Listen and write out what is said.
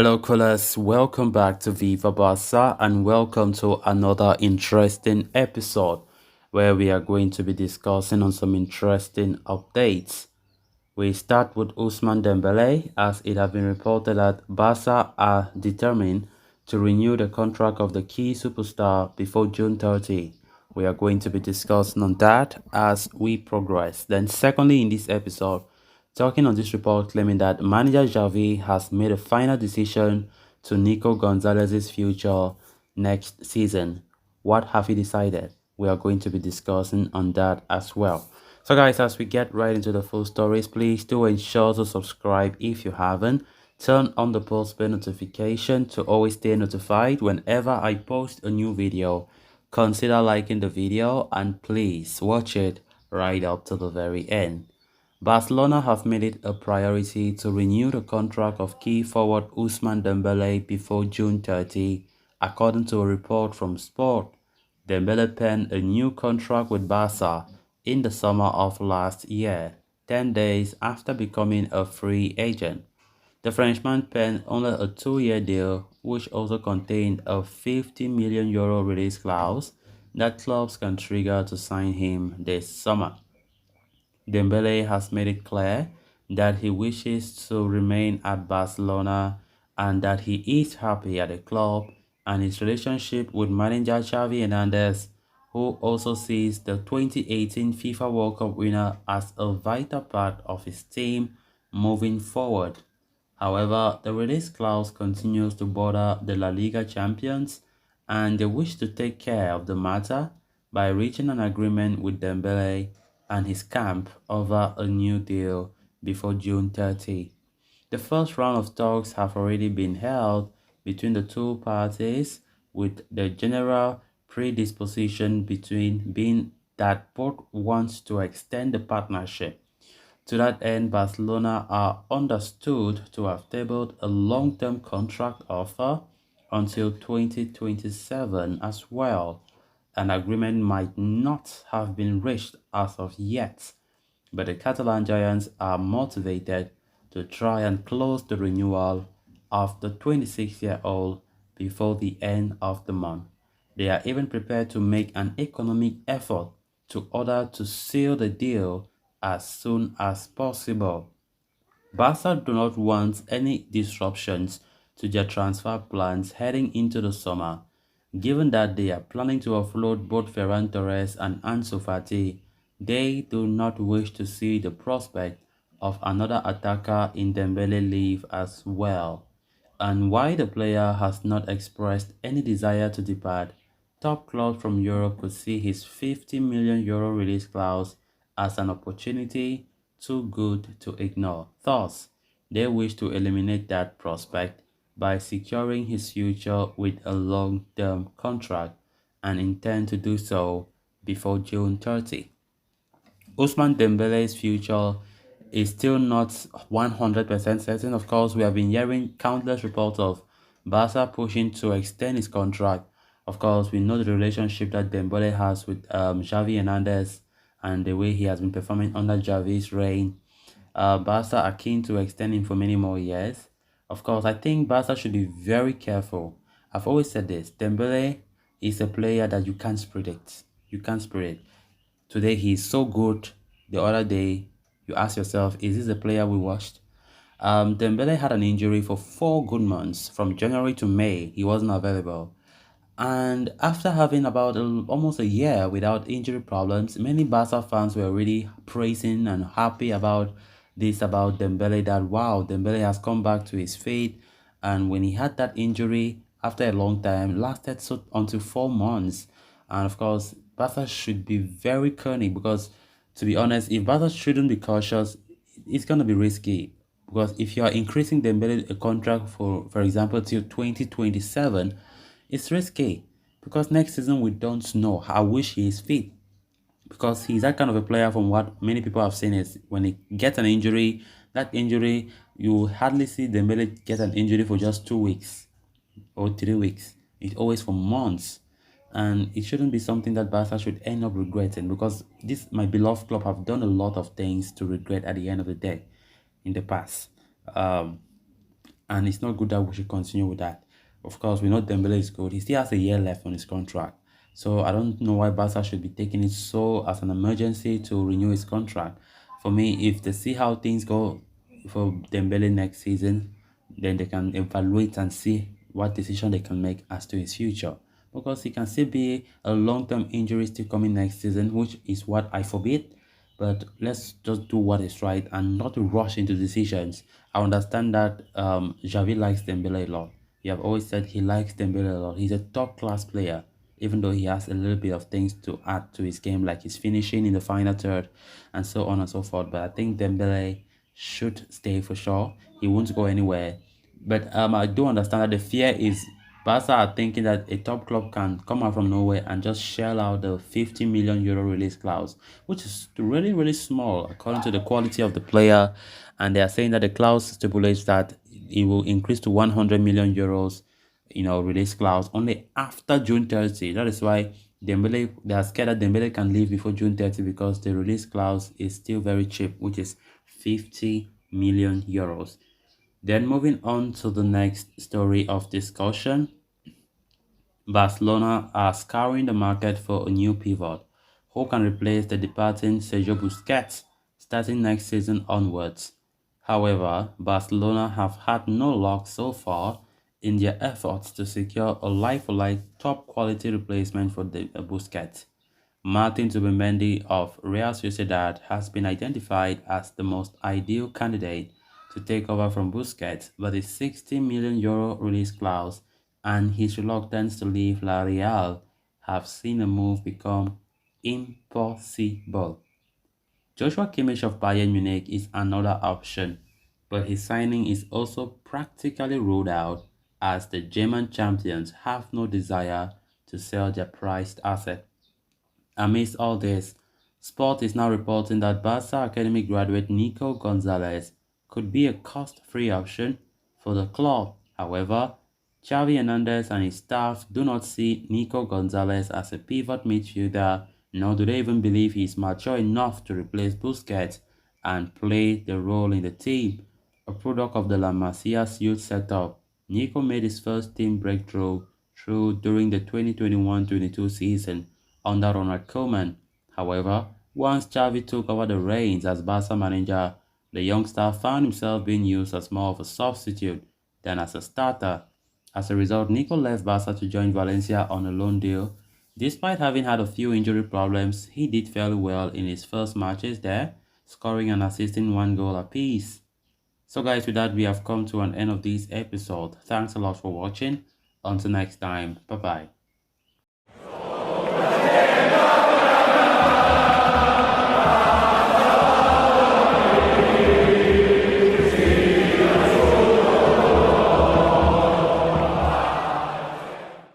Hello, callers. Welcome back to Viva Barca and welcome to another interesting episode where we are going to be discussing on some interesting updates. We start with Ousmane Dembele as it has been reported that Barca are determined to renew the contract of the key superstar before June 30. We are going to be discussing on that as we progress. Then secondly in this episode, talking on this report claiming that manager Xavi has made a final decision to Nico Gonzalez's future next season. What have he decided? We are going to be discussing on that as well. So guys, as we get right into the full stories, please do ensure to subscribe if you haven't. Turn on the post bell notification to always stay notified whenever I post a new video. Consider liking the video and please watch it right up to the very end. Barcelona have made it a priority to renew the contract of key forward Ousmane Dembele before June 30, according to a report from Sport. Dembele penned a new contract with Barca in the summer of last year, 10 days after becoming a free agent. The Frenchman penned only a two-year deal, which also contained a €50 million release clause that clubs can trigger to sign him this summer. Dembele has made it clear that he wishes to remain at Barcelona and that he is happy at the club, and his relationship with manager Xavi Hernandez, who also sees the 2018 FIFA World Cup winner as a vital part of his team moving forward. However, the release clause continues to bother the La Liga champions, and they wish to take care of the matter by reaching an agreement with Dembele and his camp over a new deal before June 30. The first round of talks have already been held between the two parties, with the general predisposition between being that both want to extend the partnership. To that end, Barcelona are understood to have tabled a long-term contract offer until 2027 as well. An agreement might not have been reached as of yet, but the Catalan Giants are motivated to try and close the renewal of the 26-year-old before the end of the month. They are even prepared to make an economic effort to order to seal the deal as soon as possible. Barca do not want any disruptions to their transfer plans heading into the summer, given that they are planning to offload both Ferran Torres and Ansu Fati. They do not wish to see the prospect of another attacker in Dembele leave as well. And while the player has not expressed any desire to depart, top clubs from Europe could see his €50 million release clause as an opportunity too good to ignore. Thus, they wish to eliminate that prospect by securing his future with a long-term contract and intend to do so before June 30. Ousmane Dembele's future is still not 100% certain. Of course, we have been hearing countless reports of Barca pushing to extend his contract. Of course, we know the relationship that Dembele has with Xavi Hernandez and the way he has been performing under Xavi's reign. Barca are keen to extend him for many more years. Of course, I think Barca should be very careful. I've always said this. Dembele is a player that you can't predict. You can't predict. Today he is so good. The other day, you ask yourself, is this the player we watched? Dembele had an injury for 4 good months. From January to May, he wasn't available. And after having about almost a year without injury problems, many Barca fans were really praising and happy about this, about Dembele, that wow, Dembele has come back to his feet. And when he had that injury after a long time, lasted so until 4 months. And of course, Barca should be very cunning because, to be honest, if Barca shouldn't be cautious, it's going to be risky. Because if you are increasing Dembele a contract for example, till 2027, it's risky because next season we don't know. I wish he is fit because he's that kind of a player. From what many people have seen is when he gets an injury, that injury you hardly see Dembele get an injury for just 2 weeks or 3 weeks. It's always for months, and it shouldn't be something that Barca should end up regretting because this my beloved club have done a lot of things to regret at the end of the day in the past. Um, and it's not good that we should continue with that. Of course, we know Dembele is good. He still has a year left on his contract. So I don't know why Barca should be taking it so as an emergency to renew his contract. For me, if they see how things go for Dembele next season, then they can evaluate and see what decision they can make as to his future. Because he can still be a long-term injury still coming next season, which is what I forbid. But let's just do what is right and not to rush into decisions. I understand that Xavi likes Dembele a lot. You have always said he likes Dembele a lot. He's a top class player, even though he has a little bit of things to add to his game, like his finishing in the final third and so on and so forth. But I think Dembele should stay for sure. He won't go anywhere. But I do understand that the fear is Barca are thinking that a top club can come out from nowhere and just shell out the 50 million euro release clause, which is really, really small according to the quality of the player. And they are saying that the clause stipulates that it will increase to 100 million euros, release clause only after June 30. That is why they are scared that Dembele can leave before June 30 because the release clause is still very cheap, which is 50 million euros. Then moving on to the next story of discussion, Barcelona are scouring the market for a new pivot who can replace the departing Sergio Busquets starting next season onwards. However, Barcelona have had no luck so far in their efforts to secure a like-for-like top-quality replacement for the Busquets. Martin Zubimendi of Real Sociedad has been identified as the most ideal candidate to take over from Busquets, but his 60 million euro release clause and his reluctance to leave La Real have seen a move become impossible. Joshua Kimmich of Bayern Munich is another option, but his signing is also practically ruled out as the German champions have no desire to sell their prized asset. Amidst all this, Sport is now reporting that Barca Academy graduate Nico Gonzalez could be a cost-free option for the club. However, Xavi Hernandez and his staff do not see Nico Gonzalez as a pivot midfielder, nor do they even believe he is mature enough to replace Busquets and play the role in the team. A product of the La Masia's youth setup, Nico made his first team breakthrough through during the 2021-22 season under Ronald Koeman. However, once Xavi took over the reins as Barca manager, the youngster found himself being used as more of a substitute than as a starter. As a result, Nico left Barca to join Valencia on a loan deal. Despite having had a few injury problems, he did fairly well in his first matches there, scoring and assisting one goal apiece. So guys, with that we have come to an end of this episode. Thanks a lot for watching. Until next time, bye bye.